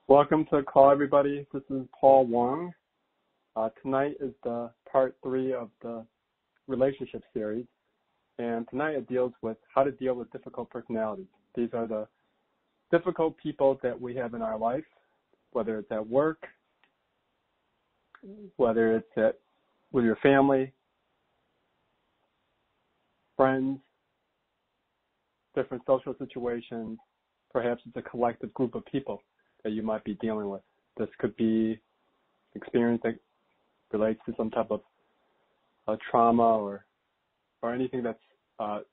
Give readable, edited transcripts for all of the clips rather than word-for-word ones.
Welcome to the call, everybody. This is Paul Wong. Tonight is the part 3 of the relationship series, and tonight it deals with how to deal with difficult personalities. These are the difficult people that we have in our life, whether it's at work, whether it's with your family, friends, different social situations. Perhaps it's a collective group of people that you might be dealing with. This could be experience that relates to some type of trauma or anything that's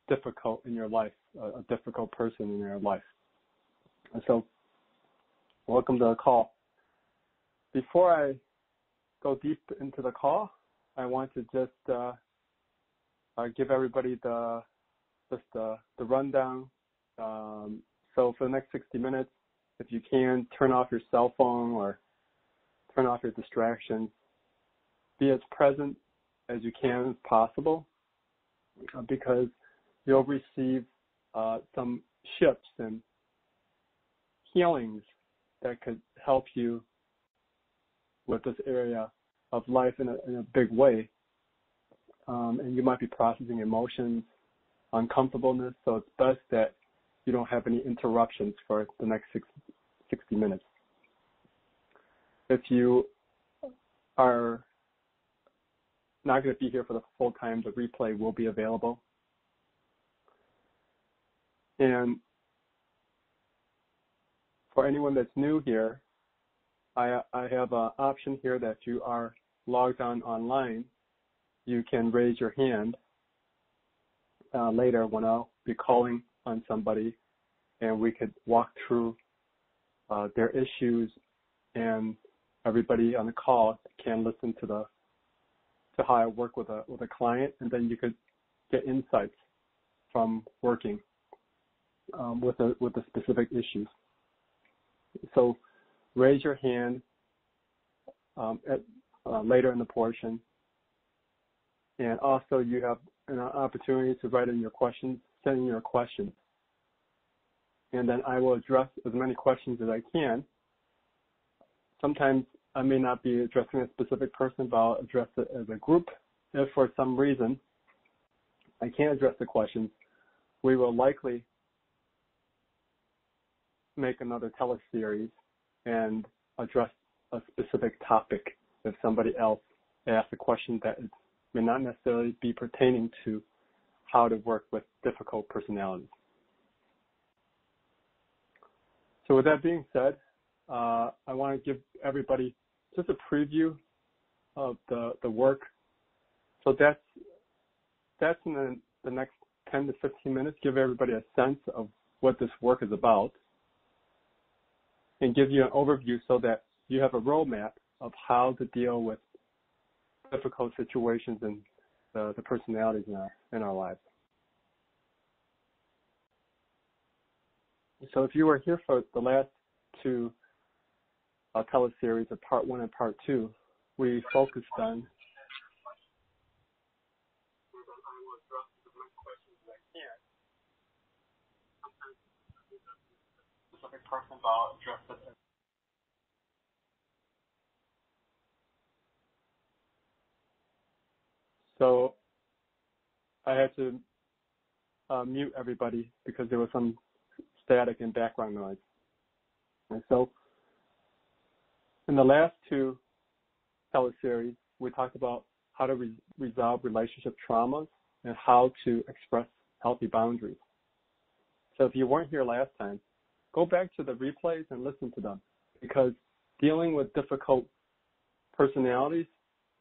difficult in your life, a difficult person in your life. And so, welcome to the call. Before I go deep into the call, I want to just give everybody the rundown. So for the next 60 minutes, if you can, turn off your cell phone or turn off your distractions. Be as present as you can as possible, because you'll receive some shifts and healings that could help you with this area of life in a big way. And you might be processing emotions, uncomfortableness, so it's best that you don't have any interruptions for the next 60 minutes. If you are not going to be here for the full time, the replay will be available. And for anyone that's new here, I have an option here that if you are logged on online, you can raise your hand later when I'll be calling on somebody, and we could walk through their issues, and everybody on the call can listen to how I work with a client, and then you could get insights from working with the specific issues. So raise your hand later in the portion, and also you have an opportunity to write in your questions, send in your questions, and then I will address as many questions as I can. Sometimes I may not be addressing a specific person, but I'll address it as a group. If for some reason I can't address the questions, we will likely make another teleseries and address a specific topic if somebody else asks a question that may not necessarily be pertaining to how to work with difficult personalities. So with that being said, I want to give everybody just a preview of the work. So that's in the next 10 to 15 minutes, give everybody a sense of what this work is about and give you an overview so that you have a roadmap of how to deal with difficult situations and the personalities in our lives. So if you were here for the last two teleseries of part 1 and part 2, we focused on specific person about address it. So I had to mute everybody because there was some static and background noise. And so in the last two teleseries, we talked about how to resolve relationship traumas and how to express healthy boundaries. So if you weren't here last time, go back to the replays and listen to them, because dealing with difficult personalities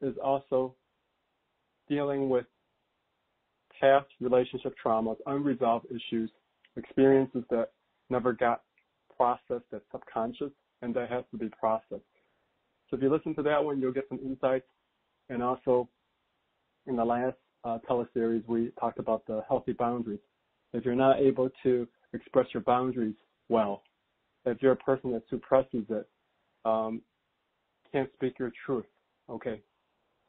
is also dealing with past relationship traumas, unresolved issues, experiences that never got processed, that's subconscious, and that has to be processed. So if you listen to that one, you'll get some insights. And also, in the last teleseries, we talked about the healthy boundaries. if you're not able to express your boundaries well, if you're a person that suppresses it, can't speak your truth, okay,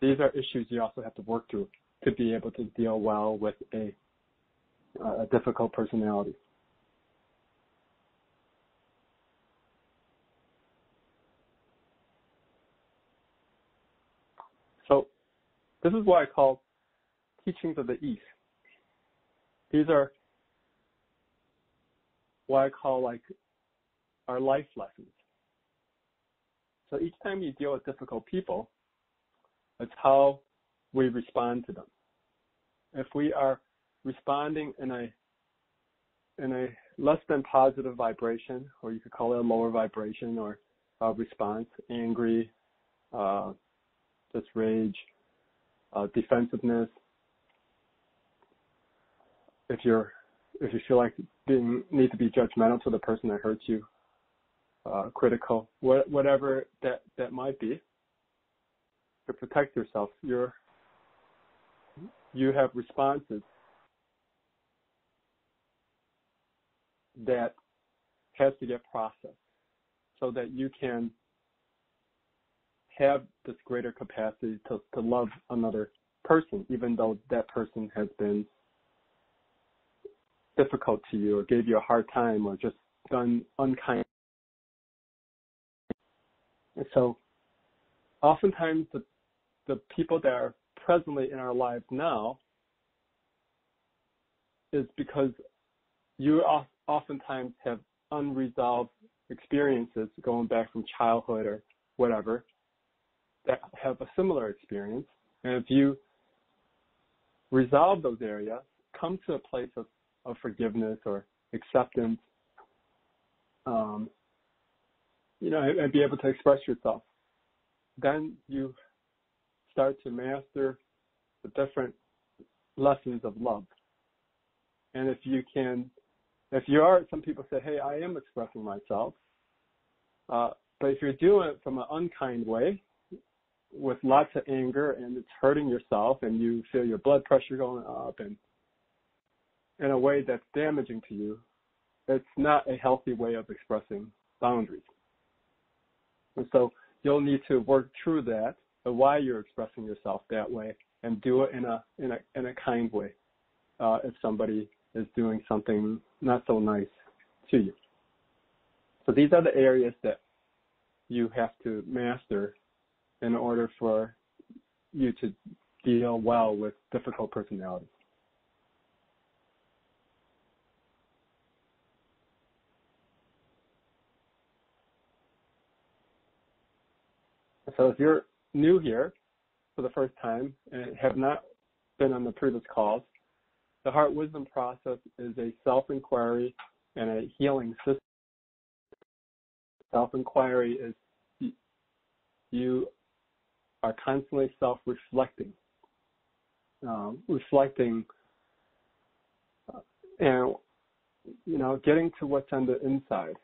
these are issues you also have to work through to be able to deal well with a difficult personality. So this is what I call teachings of the East. These are what I call like our life lessons. So each time you deal with difficult people, it's how we respond to them. If we are responding in a less than positive vibration, or you could call it a lower vibration or response, angry, just rage, defensiveness. If you feel like need to be judgmental to the person that hurts you, critical, whatever that might be, to protect yourself, you have responses that has to get processed so that you can have this greater capacity to love another person, even though that person has been difficult to you or gave you a hard time or just done unkind. And so oftentimes the people that are presently in our lives now is because you oftentimes have unresolved experiences going back from childhood or whatever that have a similar experience. And if you resolve those areas, come to a place of forgiveness or acceptance, and be able to express yourself, then you start to master the different lessons of love. And if you are, some people say, hey, I am expressing myself, but if you're doing it from an unkind way, with lots of anger and it's hurting yourself and you feel your blood pressure going up and in a way that's damaging to you, it's not a healthy way of expressing boundaries. And so you'll need to work through that, why you're expressing yourself that way, and do it in a kind way. If somebody is doing something not so nice to you. So these are the areas that you have to master in order for you to deal well with difficult personalities. So if you're new here for the first time and have not been on the previous calls, the Heart Wisdom process is a self-inquiry and a healing system. Self-inquiry is you are constantly self-reflecting, and getting to what's on the inside.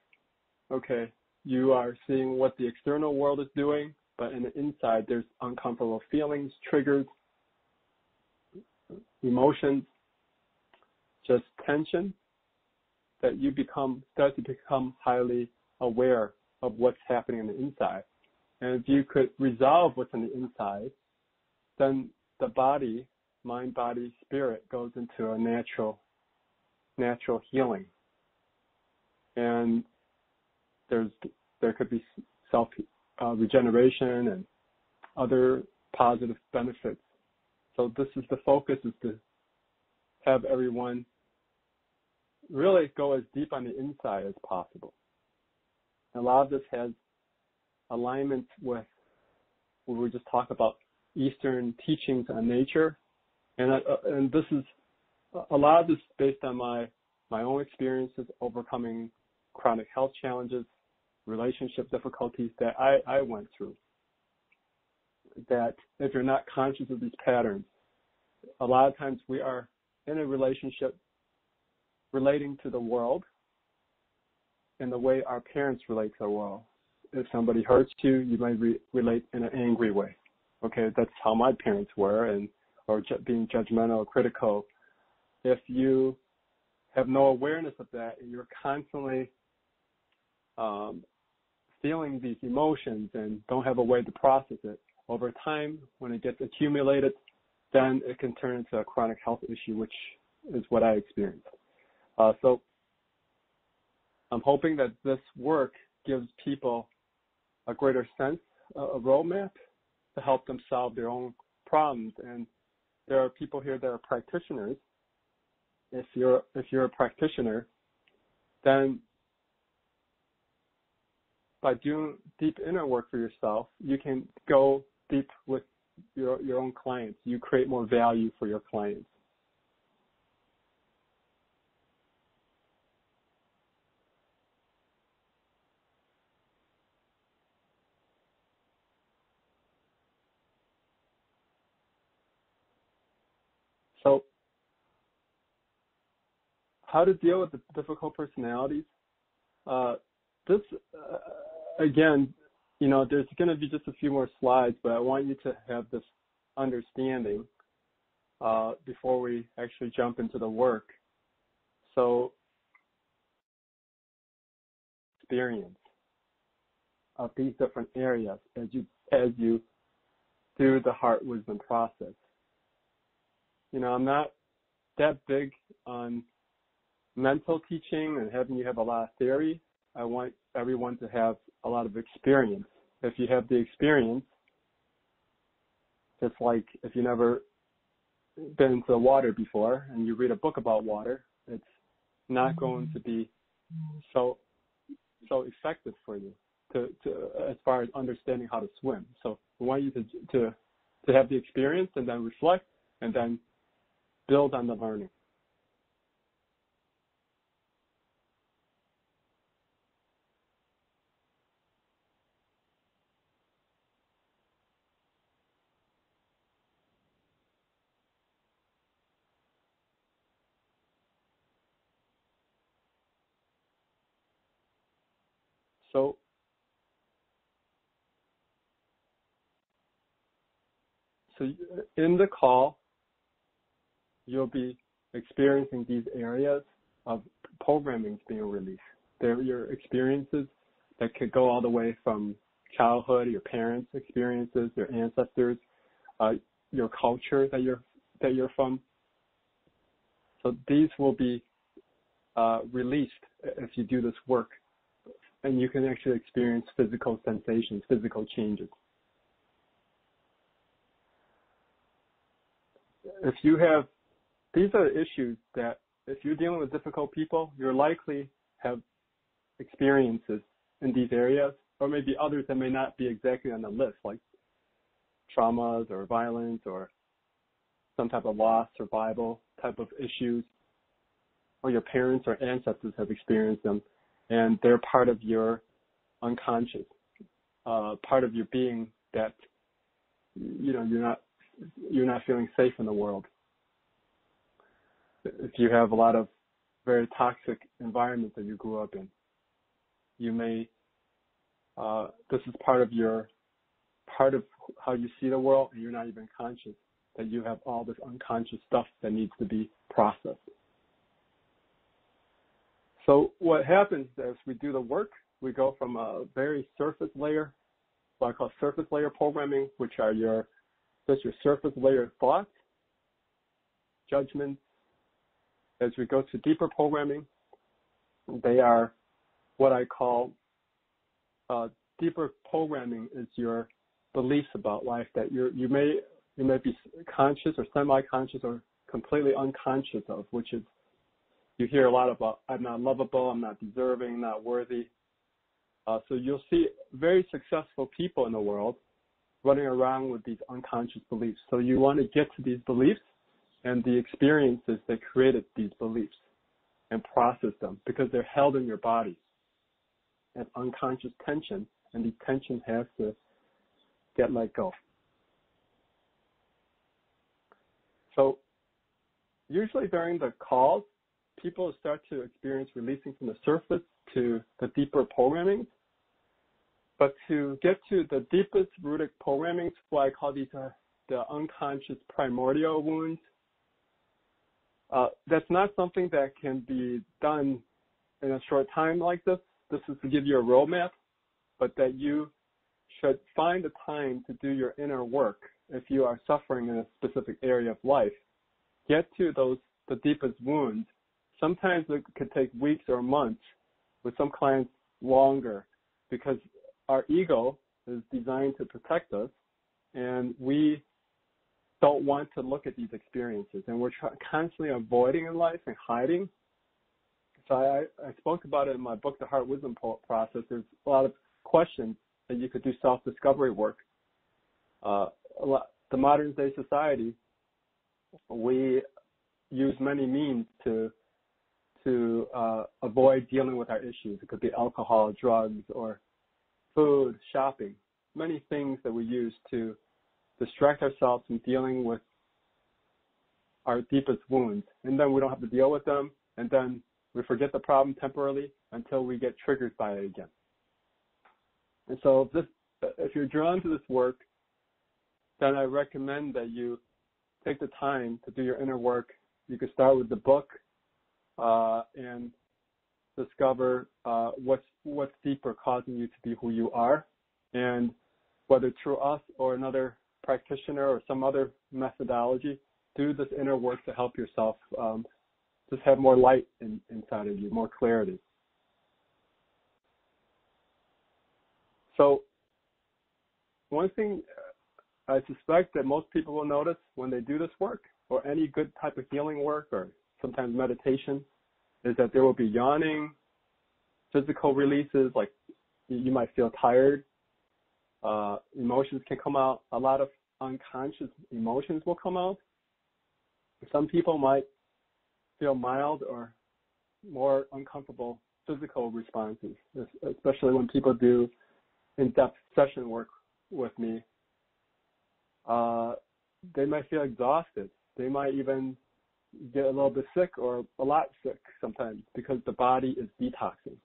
Okay, you are seeing what the external world is doing, but in the inside there's uncomfortable feelings, triggers, emotions, just tension, that you start to become highly aware of what's happening on the inside. And if you could resolve what's on the inside, then the body, mind, body, spirit goes into a natural healing. And there could be self regeneration and other positive benefits. So this is the focus, is to have everyone really go as deep on the inside as possible. A lot of this has alignment with what we just talked about, Eastern teachings on nature, and this is a lot of this based on my own experiences overcoming chronic health challenges, relationship difficulties that I went through. That if you're not conscious of these patterns, a lot of times we are in a relationship relating to the world in the way our parents relate to the world. If somebody hurts you, you might relate in an angry way. Okay, that's how my parents were, or being judgmental or critical. If you have no awareness of that, and you're constantly feeling these emotions and don't have a way to process it, over time, when it gets accumulated, then it can turn into a chronic health issue, which is what I experienced. So I'm hoping that this work gives people a greater sense, a roadmap to help them solve their own problems. And there are people here that are practitioners. If you're a practitioner, then by doing deep inner work for yourself, you can go deep with your own clients. You create more value for your clients. So how to deal with the difficult personalities? Again, there's going to be just a few more slides, but I want you to have this understanding before we actually jump into the work. So, experience of these different areas as you do the heart wisdom process. I'm not that big on mental teaching and having you have a lot of theory. I want everyone to have a lot of experience. If you have the experience, just like if you never been into the water before and you read a book about water, it's not going to be so effective for you to as far as understanding how to swim. So we want you to have the experience and then reflect and then build on the learning. So in the call, you'll be experiencing these areas of programming being released. They're your experiences that could go all the way from childhood, your parents' experiences, your ancestors, your culture that you're from. So these will be released if you do this work, and you can actually experience physical sensations, physical changes. These are issues that if you're dealing with difficult people, you're likely have experiences in these areas, or maybe others that may not be exactly on the list, like traumas or violence or some type of loss, survival type of issues, or your parents or ancestors have experienced them, and they're part of your unconscious, part of your being that you're not feeling safe in the world. If you have a lot of very toxic environments that you grew up in, you may this is part of how you see the world, and you're not even conscious that you have all this unconscious stuff that needs to be processed. So what happens as we do the work, we go from a very surface layer, what I call surface layer programming, which are just your surface layer thoughts, judgments. As we go to deeper programming, they are what I call deeper programming is your beliefs about life that you may be conscious or semi-conscious or completely unconscious of, which is you hear a lot about I'm not lovable, I'm not deserving, not worthy. So you'll see very successful people in the world running around with these unconscious beliefs. So you want to get to these beliefs and the experiences that created these beliefs and process them because they're held in your body as unconscious tension, and the tension has to get let go. So usually during the calls, people start to experience releasing from the surface to the deeper programming. But to get to the deepest rooted programming, what I call these the unconscious primordial wounds, That's not something that can be done in a short time like this. This is to give you a roadmap, but that you should find the time to do your inner work if you are suffering in a specific area of life. Get to the deepest wounds. Sometimes it could take weeks or months, with some clients longer, because our ego is designed to protect us, and we don't want to look at these experiences, and we're constantly avoiding in life and hiding. So I spoke about it in my book, The Heart Wisdom Process. There's a lot of questions that you could do self-discovery work. The modern day society, we use many means to avoid dealing with our issues. It could be alcohol, drugs, or food, shopping, many things that we use to distract ourselves from dealing with our deepest wounds. And then we don't have to deal with them, and then we forget the problem temporarily until we get triggered by it again. And so if you're drawn to this work, then I recommend that you take the time to do your inner work. You can start with the book and discover what's deeper causing you to be who you are. And whether through us or another practitioner or some other methodology, do this inner work to help yourself just have more light inside of you, more clarity. So one thing I suspect that most people will notice when they do this work, or any good type of healing work, or sometimes meditation, is that there will be yawning, physical releases, like you might feel tired. Emotions can come out. A lot of unconscious emotions will come out. Some people might feel mild or more uncomfortable physical responses, especially when people do in-depth session work with me. They might feel exhausted. They might even get a little bit sick or a lot sick sometimes because the body is detoxing.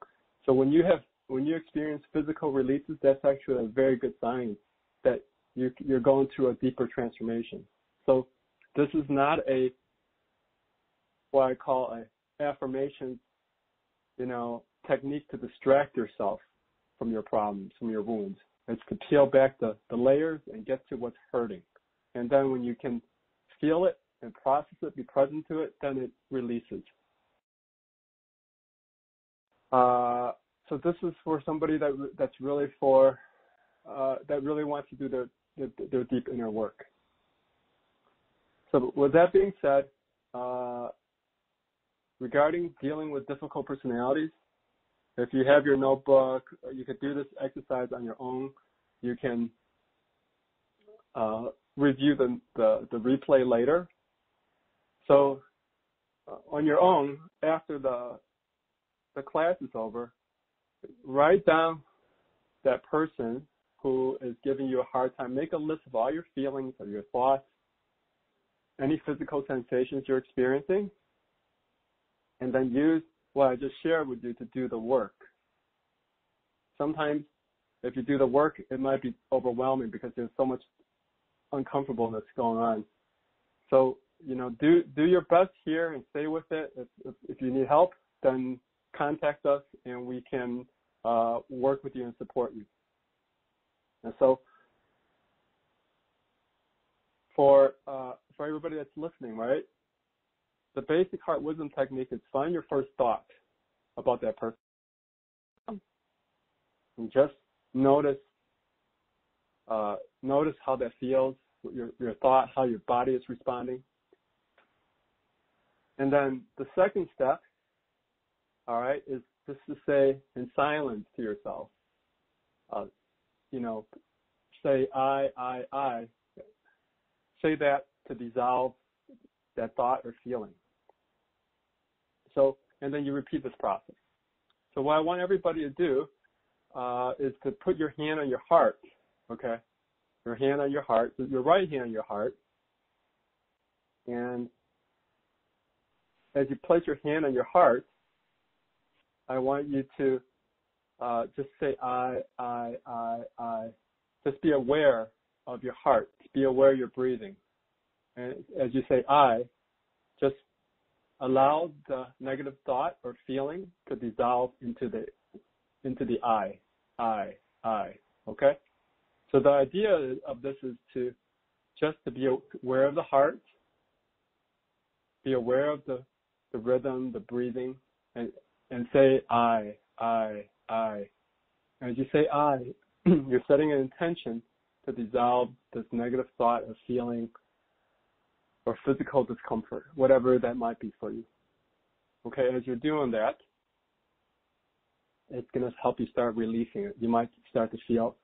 So when you experience physical releases, that's actually a very good sign that you're going through a deeper transformation. So this is not what I call an affirmation, technique to distract yourself from your problems, from your wounds. It's to peel back the layers and get to what's hurting. And then when you can feel it and process it, be present to it, then it releases. So this is for somebody that's really that really wants to do their deep inner work. So with that being said, regarding dealing with difficult personalities, if you have your notebook, you could do this exercise on your own. You can review the replay later. So on your own, after the class is over, write down that person who is giving you a hard time. Make a list of all your feelings, of your thoughts, any physical sensations you're experiencing, and then use what I just shared with you to do the work. Sometimes if you do the work, it might be overwhelming because there's so much uncomfortableness going on. So, do your best here and stay with it. If you need help, then contact us and we can work with you and support you. And so for everybody that's listening, right, the basic heart wisdom technique is find your first thought about that person and just notice how that feels, your thought, how your body is responding. And then the second step, all right, is just to say in silence to yourself, say I. Say that to dissolve that thought or feeling. So, and then you repeat this process. So what I want everybody to do is to put your hand on your heart, okay? Your hand on your heart, your right hand on your heart. And as you place your hand on your heart, I want you to just say I. Just be aware of your heart. Be aware you're breathing. And as you say I, just allow the negative thought or feeling to dissolve into the I. Okay? So the idea of this is just to be aware of the heart, be aware of the rhythm, the breathing, and say I. As you say I, you're setting an intention to dissolve this negative thought or feeling or physical discomfort, whatever that might be for you. Okay, as you're doing that, it's going to help you start releasing it. You might start to feel,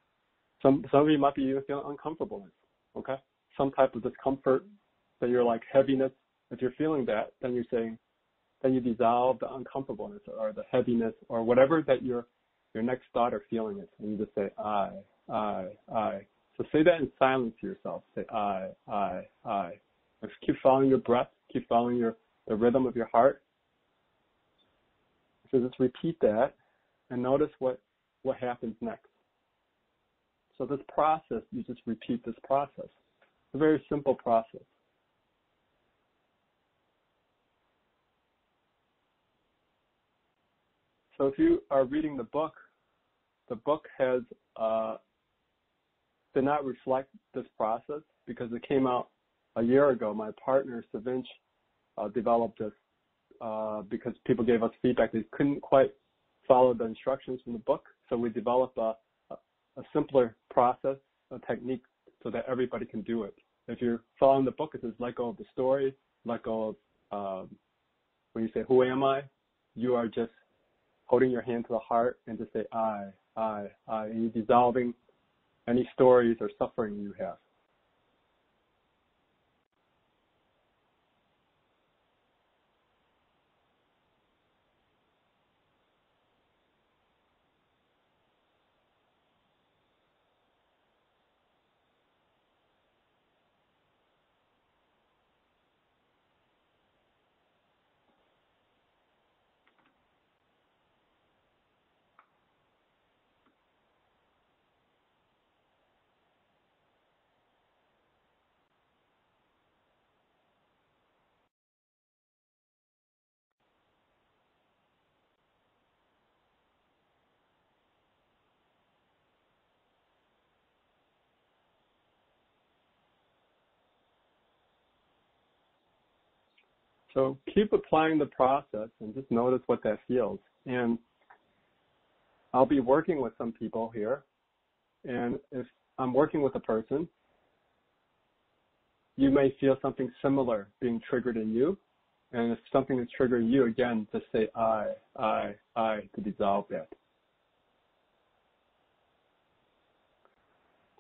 some of you might be even feeling uncomfortableness, okay? Some type of discomfort that you're like heaviness. If you're feeling that, then you're saying, then you dissolve the uncomfortableness or the heaviness or whatever that your next thought or feeling is. And you just say, I. So say that in silence to yourself. Say, I. Just keep following your breath. Keep following the rhythm of your heart. So just repeat that and notice what happens next. So this process, you just repeat this process. It's a very simple process. So if you are reading the book has did not reflect this process because it came out a year ago. My partner, Savinch, developed this because people gave us feedback they couldn't quite follow the instructions from the book. So we developed a simpler process, a technique, so that everybody can do it. If you're following the book, it says let go of the story, let go of, when you say, who am I? You are just holding your hand to the heart and just say, I. And you're dissolving any stories or suffering you have. So keep applying the process and just notice what that feels. And I'll be working with some people here. And if I'm working with a person, you may feel something similar being triggered in you. And if something is triggering you, again, just say I to dissolve that.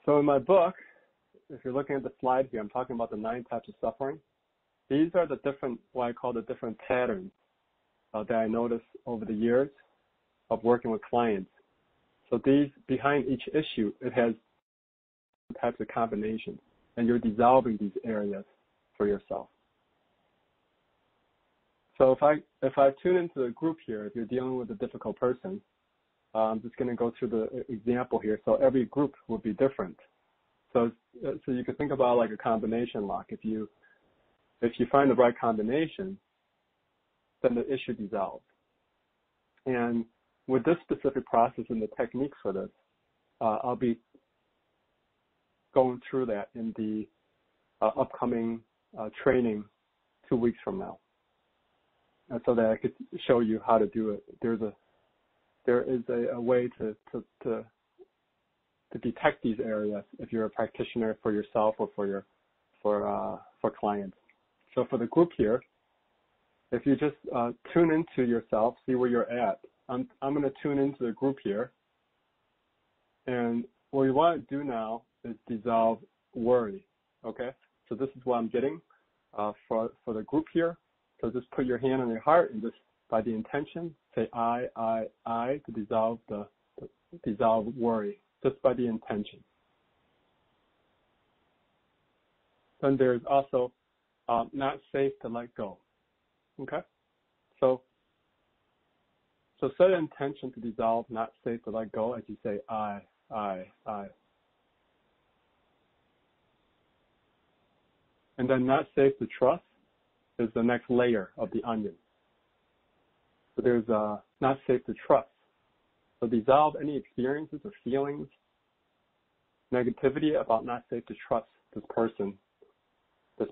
So in my book, if you're looking at the slide here, I'm talking about the 9 types of suffering. These are the different, what I call the different patterns that I noticed over the years of working with clients. So these, behind each issue, it has types of combinations, and you're dissolving these areas for yourself. So if I tune into the group here, if you're dealing with a difficult person, I'm just going to go through the example here. So every group will be different. So you can think about like a combination lock. If you find the right combination, then the issue dissolves. And with this specific process and the techniques for this, I'll be going through that in the upcoming training 2 weeks from now, so that I could show you how to do it. There is a way to detect these areas if you're a practitioner for yourself or for clients. So for the group here, if you just tune into yourself, see where you're at. I'm going to tune into the group here, and what we want to do now is dissolve worry. Okay, so this is what I'm getting for the group here. So just put your hand on your heart and just by the intention say I to dissolve worry, just by the intention. Then there's also not safe to let go. Okay, so set an intention to dissolve, not safe to let go, as you say I. And then not safe to trust is the next layer of the onion. So there's not safe to trust. So dissolve any experiences or feelings, negativity about not safe to trust this person, a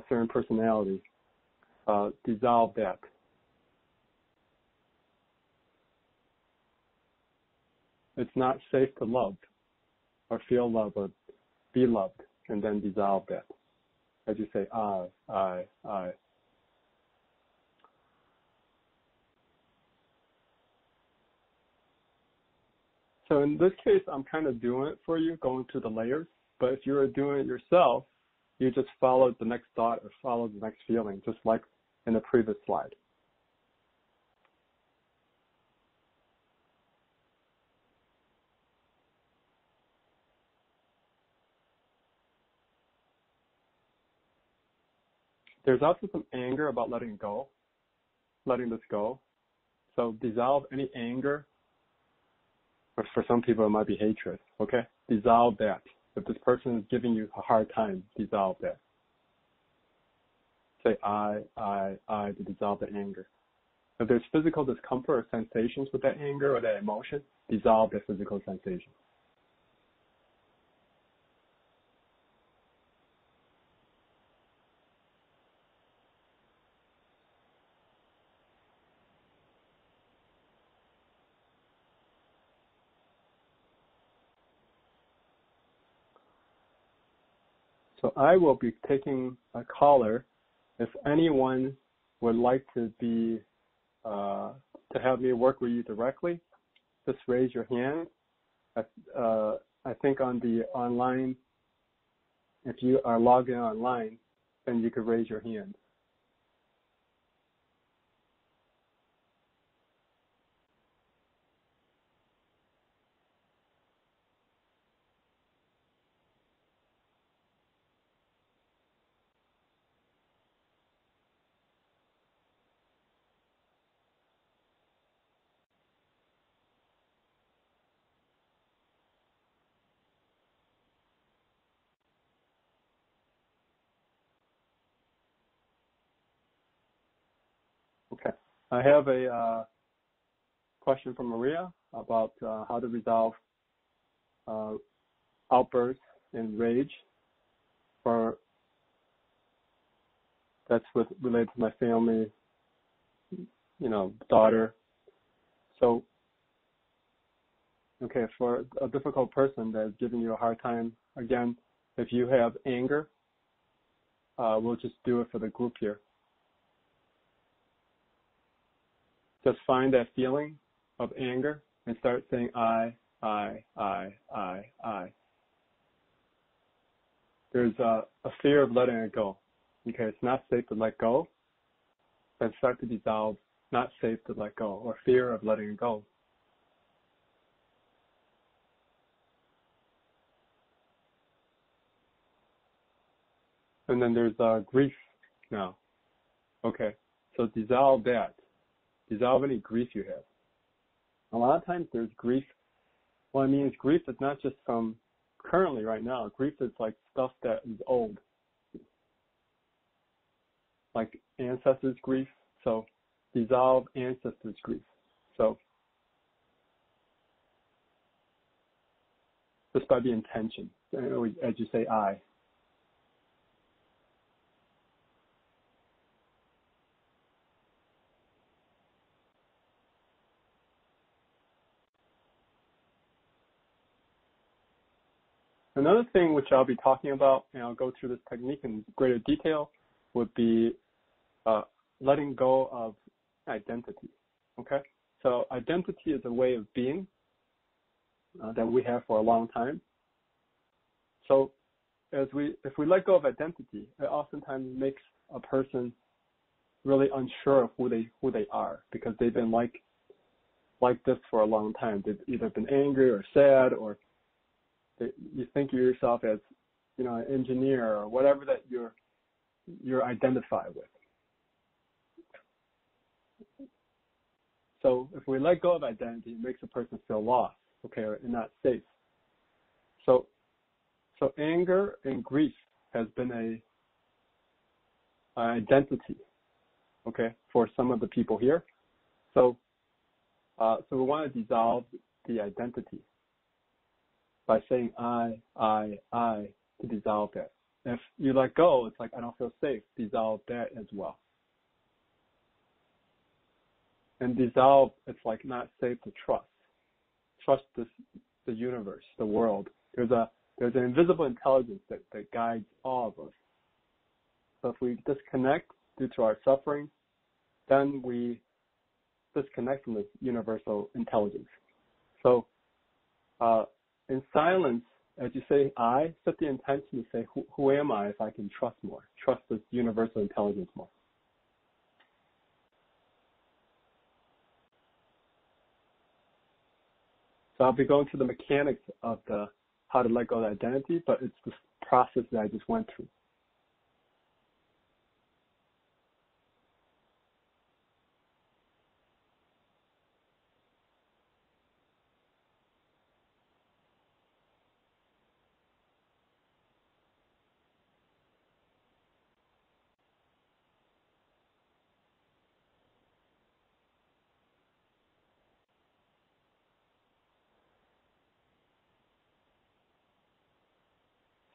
certain personality. Dissolve that. It's not safe to love or feel love or be loved, and then dissolve that. As you say, I. So in this case, I'm kind of doing it for you, going through the layers. But if you were doing it yourself, you just follow the next thought or follow the next feeling, just like in the previous slide. There's also some anger about letting this go. So dissolve any anger, or for some people it might be hatred, okay? Dissolve that. If this person is giving you a hard time, dissolve that. Say I to dissolve the anger. If there's physical discomfort or sensations with that anger or that emotion, dissolve the physical sensation. So I will be taking a caller. If anyone would like to have me work with you directly, just raise your hand. I think on the online, if you are logged in online, then you could raise your hand. Okay. I have a question from Maria about how to resolve outbursts and rage that's related to my family, daughter. So, okay, for a difficult person that's giving you a hard time, again, if you have anger, we'll just do it for the group here. Just find that feeling of anger and start saying I. There's a fear of letting it go. Okay, it's not safe to let go. Then start to dissolve, not safe to let go, or fear of letting it go. And then there's grief now. Okay, so dissolve that. Dissolve any grief you have. A lot of times there's grief. Well, I mean, grief is not just from currently right now. Grief is like stuff that is old, like ancestors' grief. So dissolve ancestors' grief. So just by the intention, as you say, I. Another thing which I'll be talking about, and I'll go through this technique in greater detail, would be letting go of identity. Okay, so identity is a way of being that we have for a long time. So if we let go of identity, it oftentimes makes a person really unsure of who they are, because they've been like this for a long time. They've either been angry or sad, or you think of yourself as an engineer or whatever that you're identified with. So if we let go of identity, it makes a person feel lost, okay, or not safe. So anger and grief has been identity, okay, for some of the people here. So we want to dissolve the identity by saying I, to dissolve that. If you let go, it's like, I don't feel safe. Dissolve that as well. And dissolve, it's like not safe to trust. Trust the universe, the world. There's an invisible intelligence that guides all of us. So if we disconnect due to our suffering, then we disconnect from this universal intelligence. So in silence, as you say I, set the intention to say, who am I if I can trust more? Trust this universal intelligence more. So I'll be going through the mechanics of how to let go of the identity, but it's this process that I just went through.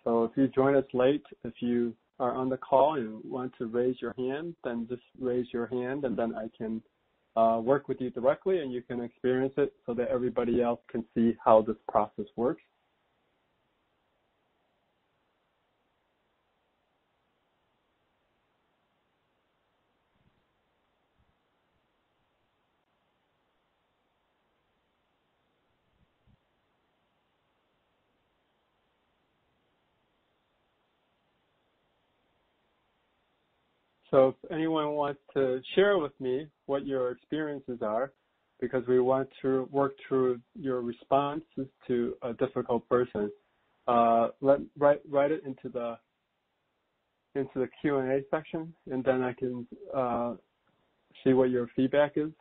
So if you join us late, if you are on the call and want to raise your hand, then just raise your hand, and then I can work with you directly, and you can experience it so that everybody else can see how this process works. So if anyone wants to share with me what your experiences are, because we want to work through your responses to a difficult person, write it into the Q&A section, and then I can see what your feedback is.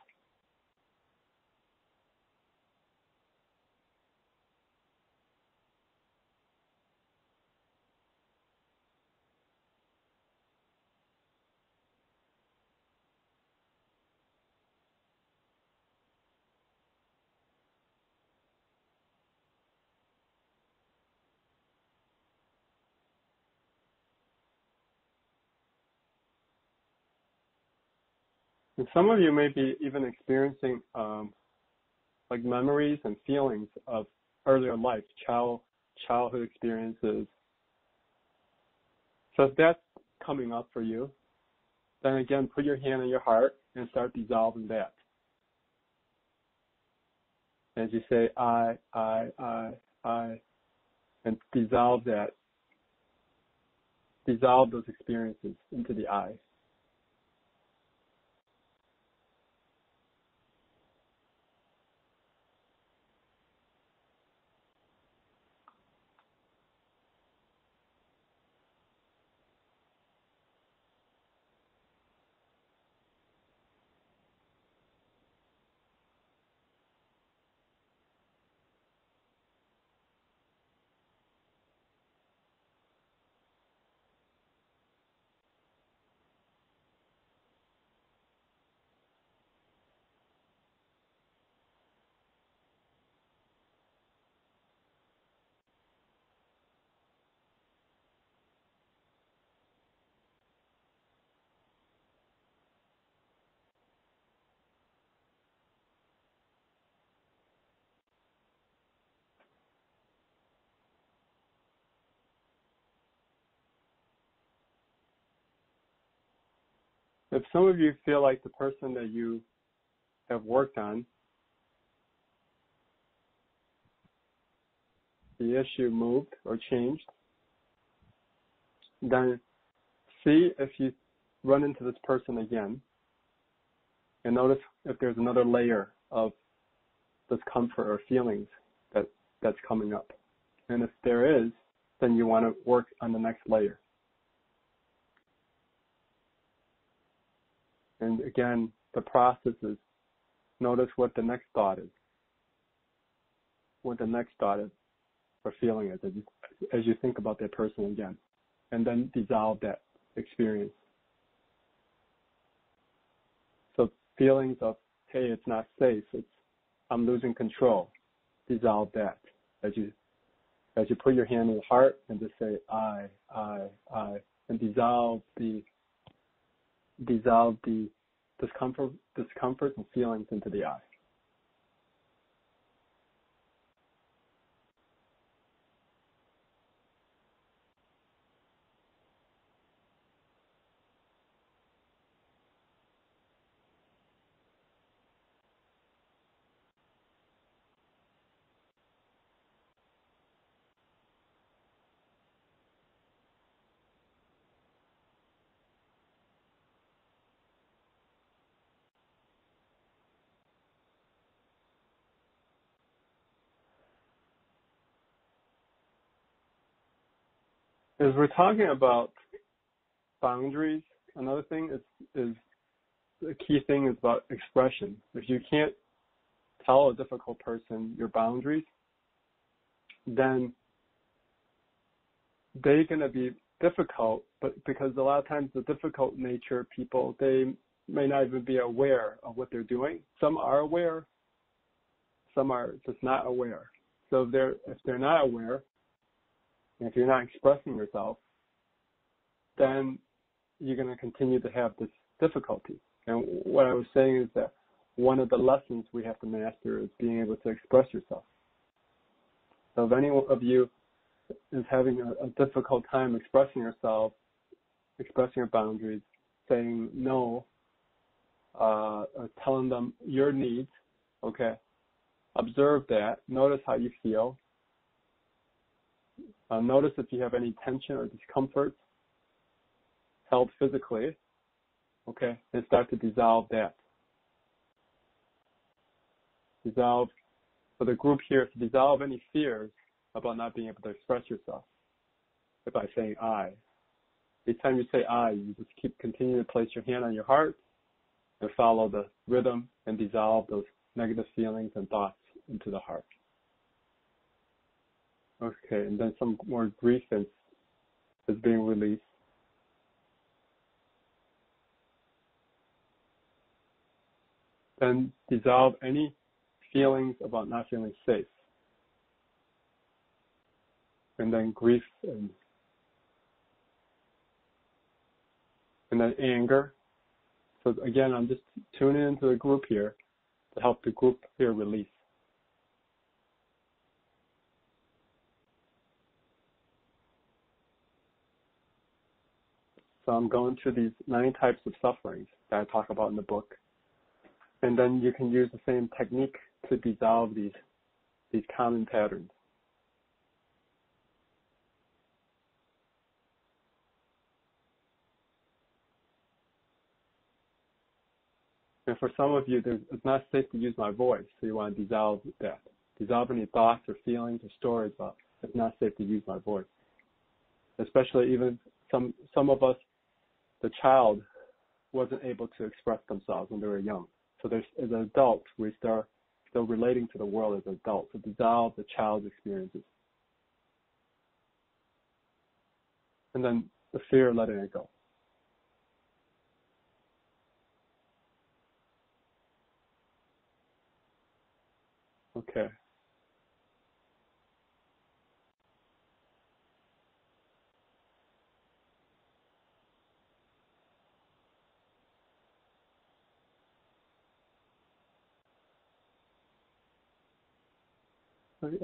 And some of you may be even experiencing like memories and feelings of earlier life, childhood experiences. So if that's coming up for you, then again, put your hand on your heart and start dissolving that. As you say, I, and dissolve that. Dissolve those experiences into the I. If some of you feel like the person that you have worked on, the issue moved or changed, then see if you run into this person again, and notice if there's another layer of discomfort or feelings that's coming up. And if there is, then you want to work on the next layer. And again, the process is notice what the next thought is, what the next thought is or feeling is as you think about that person again, and then dissolve that experience. feelings of, hey, it's not safe, I'm losing control. Dissolve that as you put your hand in the heart and just say I, and dissolve the discomfort and feelings into the I. As we're talking about boundaries, another thing is the key thing is about expression. If you can't tell a difficult person your boundaries, then they're going to be difficult, but because a lot of times the difficult nature people, they may not even be aware of what they're doing. Some are aware, some are just not aware. So if they're not aware, and if you're not expressing yourself, then you're going to continue to have this difficulty. And what I was saying is that one of the lessons we have to master is being able to express yourself. So if any of you is having a difficult time expressing yourself, expressing your boundaries, saying no, or telling them your needs, okay, observe that, notice how you feel, notice if you have any tension or discomfort held physically, okay, and start to dissolve that. Dissolve, for the group here, to dissolve any fears about not being able to express yourself by saying I. Each time you say I, you just continue to place your hand on your heart and follow the rhythm and dissolve those negative feelings and thoughts into the heart. Okay, and then some more grief is being released. Then dissolve any feelings about not feeling safe. And then grief and then anger. So again, I'm just tuning into the group here to help the group here release. So I'm going through these 9 types of sufferings that I talk about in the book. And then you can use the same technique to dissolve these common patterns. And for some of you, it's not safe to use my voice, so you want to dissolve that. Dissolve any thoughts or feelings or stories about it's not safe to use my voice. Especially even some of us, the child wasn't able to express themselves when they were young. So as an adult, we start still relating to the world as adults. So dissolve the child's experiences. And then the fear of letting it go. Okay.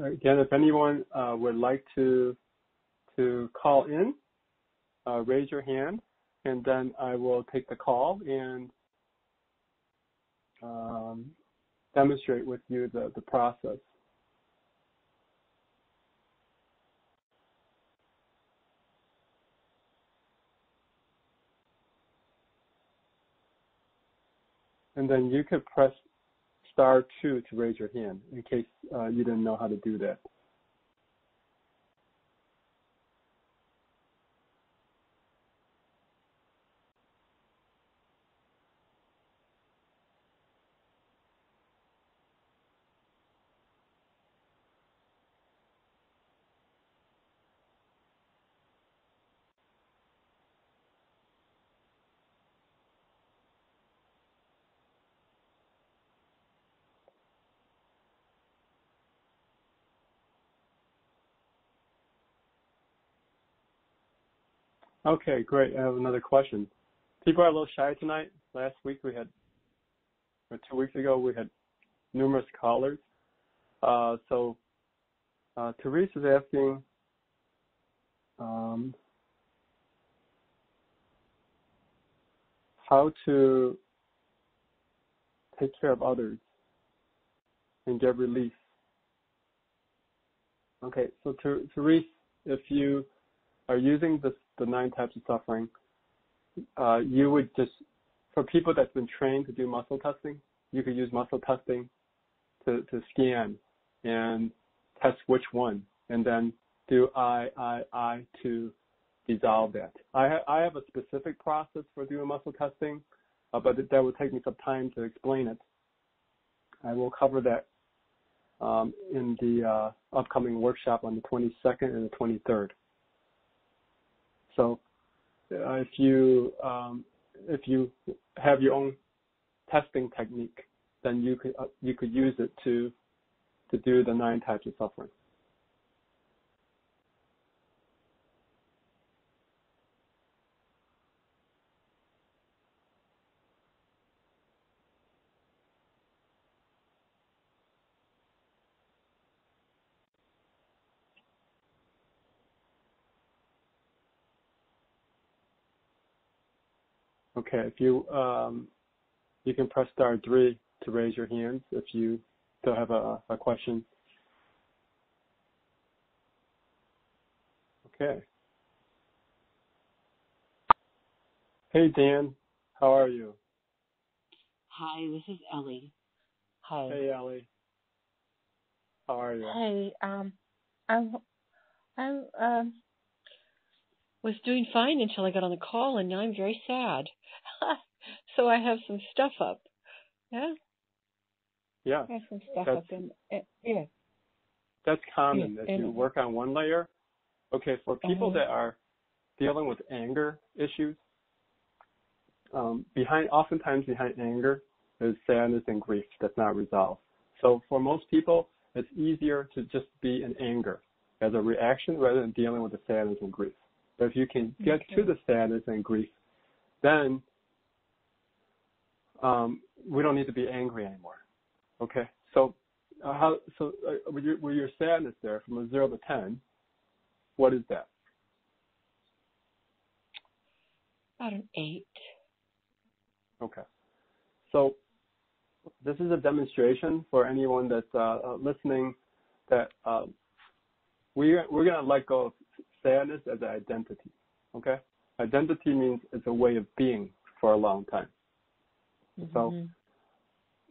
Again, if anyone would like to call in, raise your hand, and then I will take the call and demonstrate with you the process. And then you could press *2 to raise your hand in case you didn't know how to do that. Okay, great. I have another question. People are a little shy tonight. Last week or 2 weeks ago, we had numerous callers. So Therese is asking, how to take care of others and get relief. Okay, so Therese, if you are using the 9 types of suffering, you would just, for people that's been trained to do muscle testing, you could use muscle testing to scan and test which one, and then do I to dissolve that. I have a specific process for doing muscle testing, but that would take me some time to explain it. I will cover that in the upcoming workshop on the 22nd and the 23rd. So if you have your own testing technique, then you could use it to do the 9 types of suffering. Okay, if you can press *3 to raise your hands if you still have a question. Okay. Hey Dan, how are you? Hi, this is Ellie. Hi. Hey Ellie, how are you? Hey, I was doing fine until I got on the call, and now I'm very sad. So I have some stuff up. Yeah. Yeah. I have some stuff up, and yeah. That's common. Yeah, If you work on one layer, okay. For people that are dealing with anger issues, oftentimes behind anger is sadness and grief that's not resolved. So for most people, it's easier to just be in anger as a reaction rather than dealing with the sadness and grief. But if you can get to the sadness and grief, then we don't need to be angry anymore. Okay. So with your sadness there, from a 0 to 10, what is that? About an 8. Okay. So this is a demonstration for anyone that's listening that we're going to let go of sadness as an identity. Okay. Identity means it's a way of being for a long time. Mm-hmm.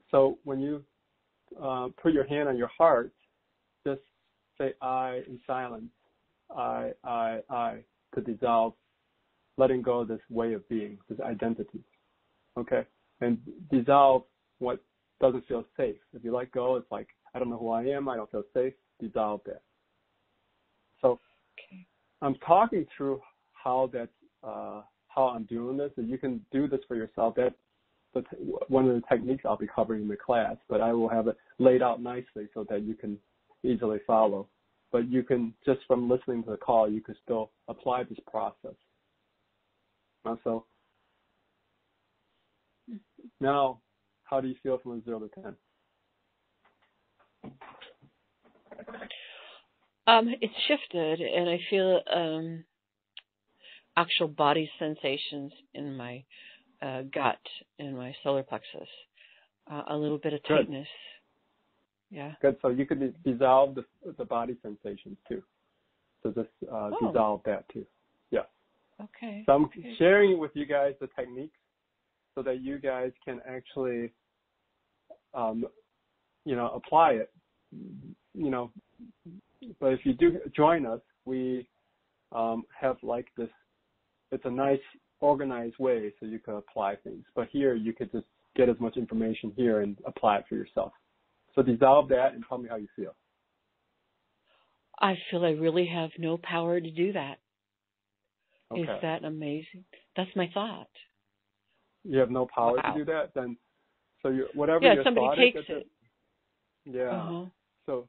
So when you put your hand on your heart, just say I in silence, I, to dissolve, letting go of this way of being, this identity, okay? And dissolve what doesn't feel safe. If you let go, it's like, I don't know who I am, I don't feel safe, dissolve that. So I'm talking through how I'm doing this, and you can do this for yourself. That's one of the techniques I'll be covering in the class, but I will have it laid out nicely so that you can easily follow. But you can, just from listening to the call, you can still apply this process. So now, how do you feel from a 0 to 10? It's shifted, and I feel actual body sensations in my gut, in my solar plexus, a little bit of tightness. Good. Yeah. Good. So you could dissolve the body sensations too. So just dissolve that too. Yeah. Okay. So I'm sharing with you guys the techniques so that you guys can actually, apply it. But if you do join us, we have like this. It's a nice organized way so you can apply things. But here you could just get as much information here and apply it for yourself. So dissolve that and tell me how you feel. I feel I really have no power to do that. Okay. Is that amazing? That's my thought. You have no power to do that? Then, so whatever your somebody thought takes is. it. Yeah. So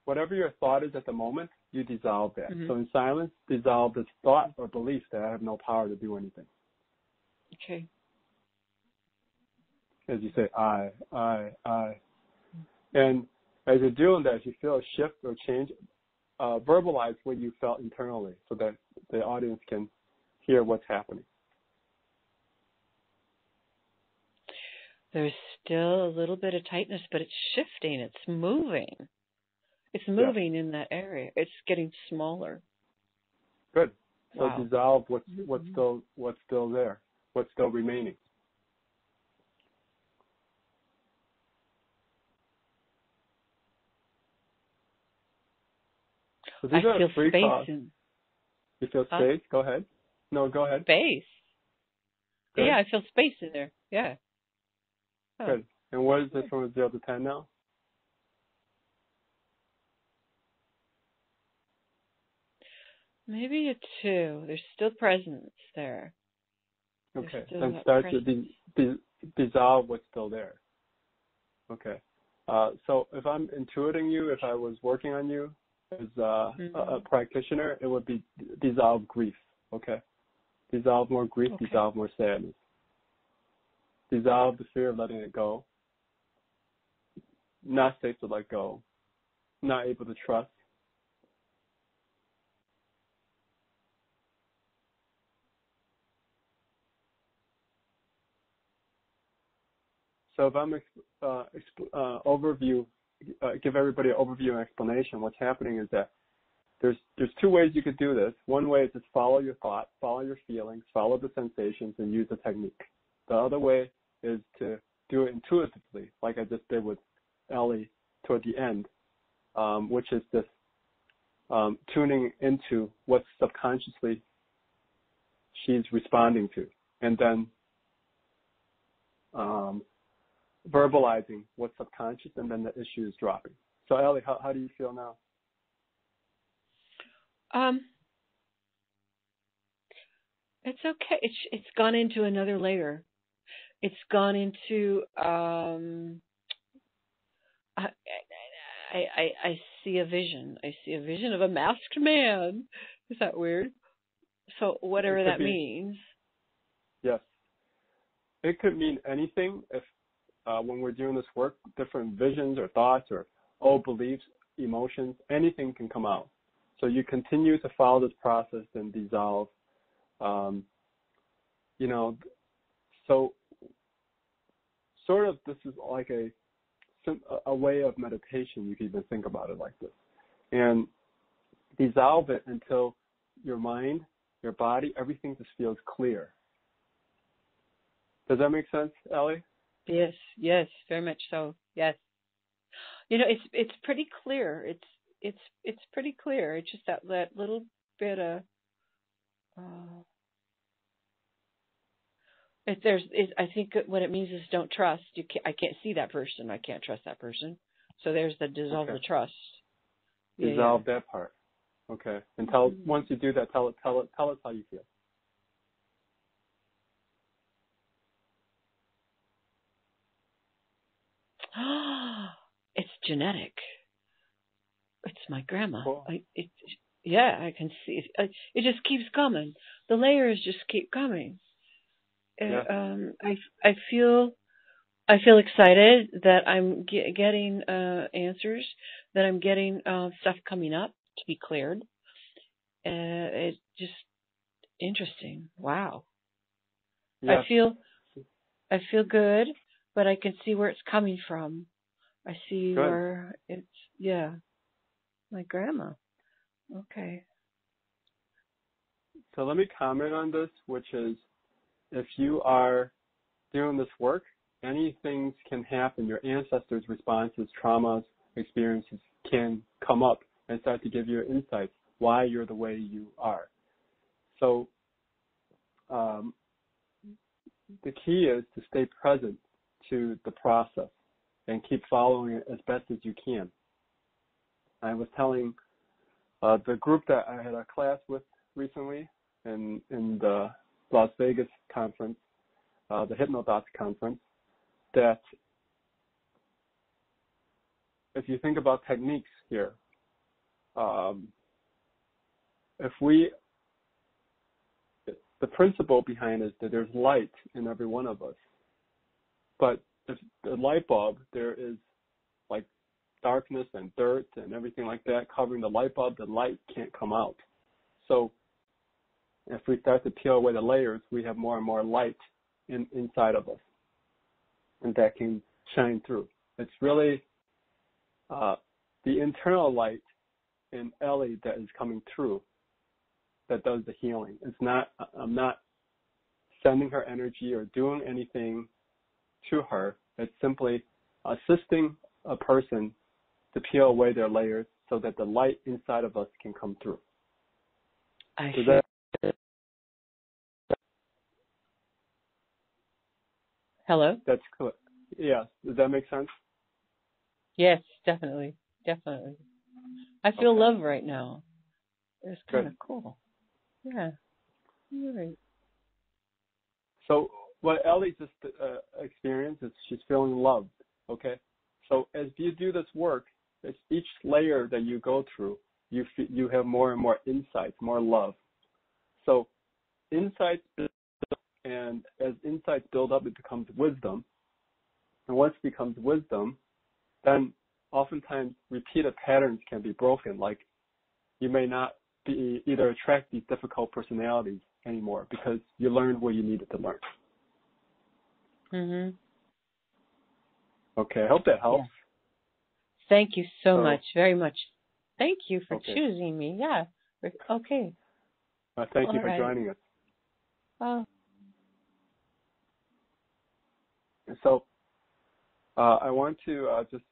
whatever your thought is at the moment, you dissolve that. Mm-hmm. So in silence, dissolve this thought or belief that I have no power to do anything. Okay. As you say, I. And as you're doing that, if you feel a shift or change, verbalize what you felt internally so that the audience can hear what's happening. There's still a little bit of tightness, but it's shifting. It's moving. It's moving in that area. It's getting smaller. Good. So Wow. dissolve what's still there, what's still remaining. So I feel space. You feel space? Go ahead. No, go ahead. Space. Good. Yeah, I feel space in there. Yeah. Oh. Good. And what is it from 0 to 10 now? Maybe a 2. There's still presence there. Okay. Then start to dissolve what's still there. Okay. So if I'm intuiting you, if I was working on you as a practitioner, it would be dissolve grief. Okay. Dissolve more grief, dissolve more sadness. Dissolve the fear of letting it go. Not safe to let go. Not able to trust. So if I'm give everybody an overview and explanation, what's happening is that there's 2 ways you could do this. One way is just follow your thought, follow your feelings, follow the sensations, and use the technique. The other way is to do it intuitively, like I just did with Ellie toward the end, which is just tuning into what subconsciously she's responding to, and then verbalizing what's subconscious, and then the issue is dropping. So Ellie, how do you feel now? It's okay. It's gone into another layer. It's gone into I see a vision. I see a vision of a masked man. Is that weird? So whatever that means. Yes. It could mean anything if when we're doing this work, different visions or thoughts or old beliefs, emotions, anything can come out. So you continue to follow this process and dissolve. So sort of this is like a way of meditation. You can even think about it like this. And dissolve it until your mind, your body, everything just feels clear. Does that make sense, Ellie? Yes, very much so. Yes. It's pretty clear. It's pretty clear. It's just that little bit of I think what it means is don't trust. I can't see that person. I can't trust that person. So there's the dissolve the trust. Dissolve that part. Okay. And once you do that, tell us how you feel. It's genetic. It's my grandma. Cool. I can see it. It just keeps coming. The layers just keep coming. Yeah. I feel excited that I'm getting answers, that I'm getting stuff coming up to be cleared. It's just interesting. Wow. Yes. I feel good, but I can see where it's coming from. I see where it's my grandma. Okay. So let me comment on this, which is if you are doing this work, anything can happen. Your ancestors' responses, traumas, experiences can come up and start to give you insights why you're the way you are. So the key is to stay present to the process and keep following it as best as you can. I was telling the group that I had a class with recently in the Las Vegas conference, the HypnoDots conference, that if you think about techniques here, the principle behind it is that there's light in every one of us. But if the light bulb, there is like darkness and dirt and everything like that covering the light bulb, the light can't come out. So if we start to peel away the layers, we have more and more light inside of us, and that can shine through. It's really the internal light in Ellie that is coming through that does the healing. I'm not sending her energy or doing anything to her. It's simply assisting a person to peel away their layers so that the light inside of us can come through. I see. Hello? That's cool. Yes. Does that make sense? Yes, definitely. Definitely. I feel love right now. It's kind of cool. Yeah. You're right. So what Ellie just experienced is she's feeling loved. Okay. So as you do this work, it's each layer that you go through, you have more and more insights, more love. So insights build up, and as insights build up, it becomes wisdom. And once it becomes wisdom, then oftentimes repeated patterns can be broken. Like you may not be either attract these difficult personalities anymore because you learned what you needed to learn. Mhm. Okay, I hope that helps. Yeah. Thank you so much, very much. Thank you for Okay. choosing me. Yeah. Okay. Thank you for joining us. So I want to just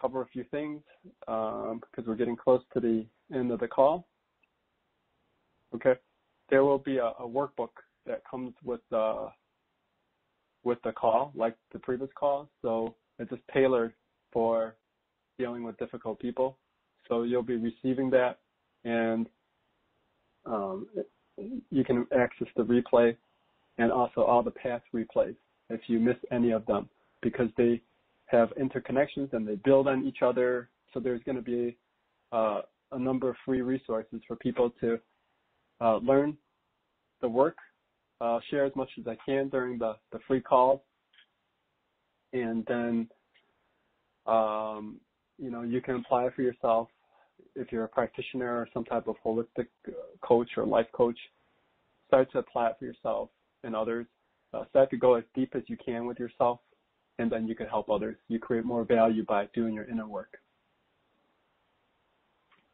cover a few things because we're getting close to the end of the call. Okay. There will be a workbook that comes with the call, like the previous call. So it's just tailored for dealing with difficult people. So you'll be receiving that, and you can access the replay and also all the past replays if you miss any of them, because they have interconnections and they build on each other. So there's going to be a number of free resources for people to learn the work, share as much as I can during the free calls, and then you can apply for yourself if you're a practitioner or some type of holistic coach or life coach. Start to apply it for yourself and others. Start to go as deep as you can with yourself, and then you can help others. You create more value by doing your inner work.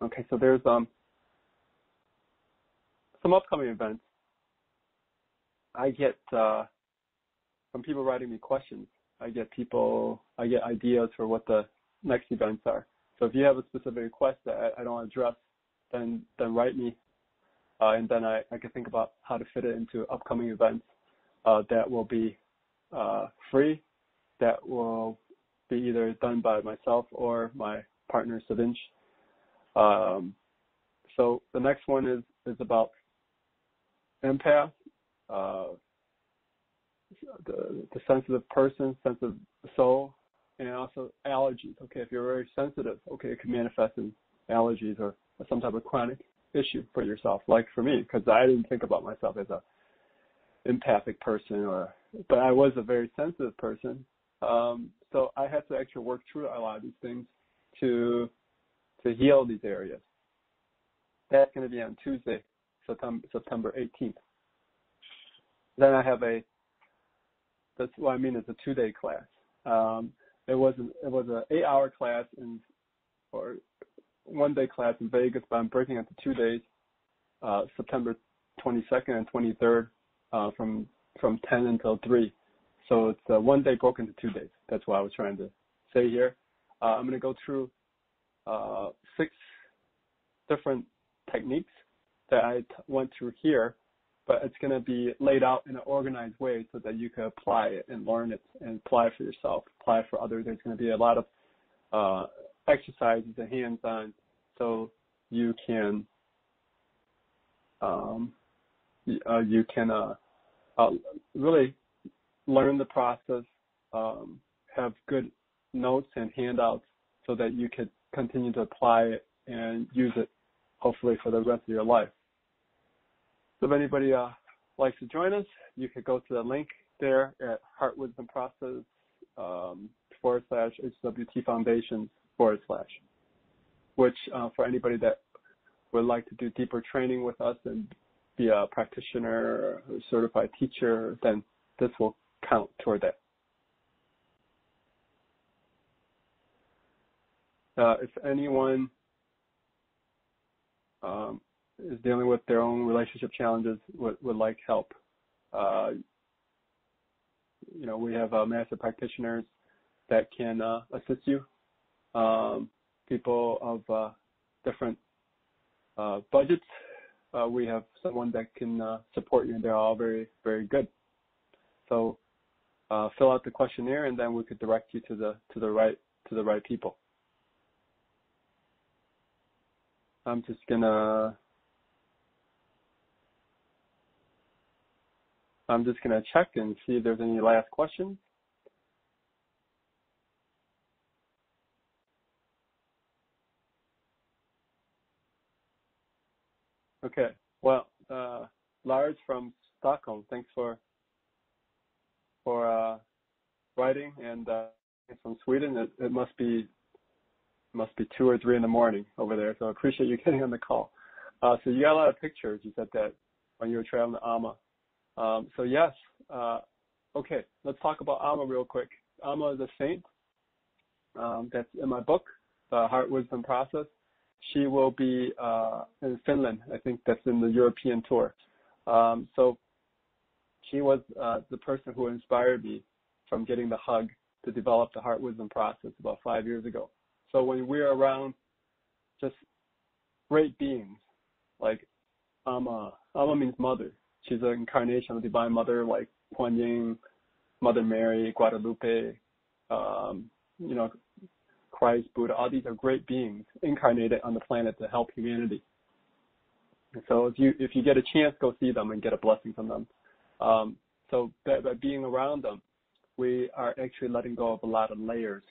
Okay, so there's some upcoming events. I get from people writing me questions. I get ideas for what the next events are. So if you have a specific request that I don't address, then write me, and then I can think about how to fit it into upcoming events that will be free, that will be either done by myself or my partner, Savinch. So the next one is about empath, the sensitive person, sensitive soul, and also allergies. Okay, if you're very sensitive, okay, it can manifest in allergies or some type of chronic issue for yourself, like for me, because I didn't think about myself as a empathic person, but I was a very sensitive person. So I had to actually work through a lot of these things to heal these areas. That's going to be on Tuesday, September 18th. Then I have that's what I mean, it's a 2-day class. It was an 8-hour class or 1-day class in Vegas, but I'm breaking it to 2 days, September 22nd and 23rd, from 10 until 3. So it's 1 day broken to 2 days. That's what I was trying to say here. I'm going to go through 6 different techniques that I went through here, but it's going to be laid out in an organized way so that you can apply it and learn it and apply it for yourself, apply it for others. There's going to be a lot of exercises and hands-on, so you can really learn the process, have good notes and handouts so that you could continue to apply it and use it hopefully for the rest of your life. So if anybody likes to join us, you could go to the link there at heartwisdomprocess /HWT Foundations /, which for anybody that would like to do deeper training with us and be a practitioner or certified teacher, then this will count toward that. If anyone is dealing with their own relationship challenges, would like help, we have master practitioners that can assist you. People of different budgets. We have someone that can support you, and they're all very, very good. So fill out the questionnaire, and then we could direct you to the right people. I'm just gonna check and see if there's any last questions. Okay. Well, Lars from Stockholm, thanks for writing, and from Sweden. It must be 2 or 3 in the morning over there. So I appreciate you getting on the call. So you got a lot of pictures. You said that when you were traveling to Amma. So yes. Okay. Let's talk about Amma real quick. Amma is a saint. That's in my book, The Heart Wisdom Process. She will be in Finland. I think that's in the European tour. So she was the person who inspired me from getting the hug to develop the Heart Wisdom Process about 5 years ago. So when we're around just great beings, like Amma means mother. She's an incarnation of the Divine Mother, like Kuan Yin, Mother Mary, Guadalupe, Christ, Buddha. All these are great beings incarnated on the planet to help humanity. And so if you get a chance, go see them and get a blessing from them. So by being around them, we are actually letting go of a lot of layers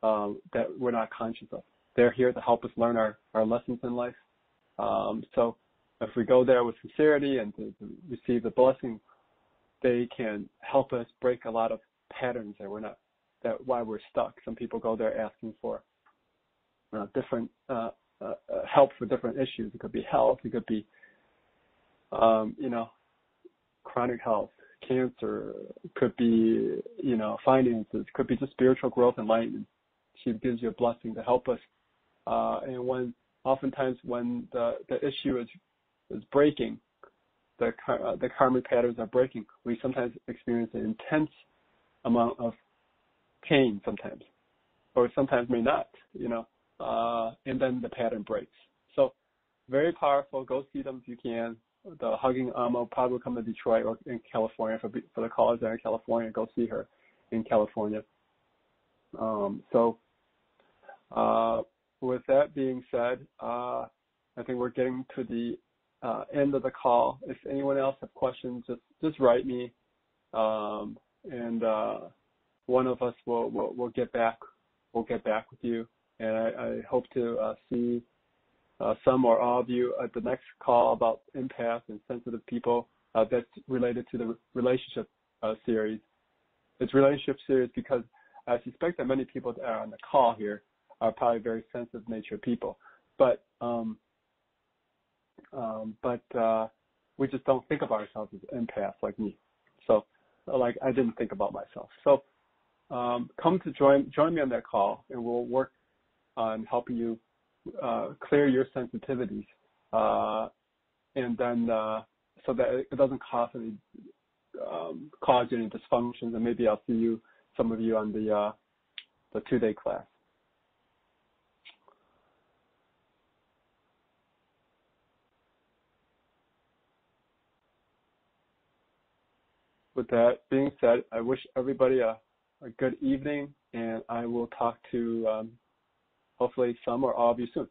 that we're not conscious of. They're here to help us learn our lessons in life. So if we go there with sincerity and to receive the blessing, they can help us break a lot of patterns that why we're stuck. Some people go there asking for different help for different issues. It could be health. It could be, chronic health, cancer. It could be, finances. It could be just spiritual growth, enlightenment. She gives you a blessing to help us. And oftentimes when the issue is breaking, the karmic patterns are breaking, we sometimes experience an intense amount of pain sometimes, or sometimes may not, and then the pattern breaks. So very powerful. Go see them if you can. The Hugging Amma will probably come to Detroit or in California for the callers that are in California. Go see her in California. With that being said, I think we're getting to the end of the call. If anyone else have questions, just write me, and one of us will get back. We'll get back with you, and I hope to see some or all of you at the next call about empaths and sensitive people. That's related to the relationship series. It's relationship series because I suspect that many people that are on the call here are probably very sensitive nature people, but we just don't think of ourselves as empaths like me. So, like I didn't think about myself. So, come to join me on that call, and we'll work on helping you clear your sensitivities, and then so that it doesn't cause any dysfunctions. And maybe I'll see some of you on the 2-day class. With that being said, I wish everybody a good evening, and I will talk to hopefully some or all of you soon.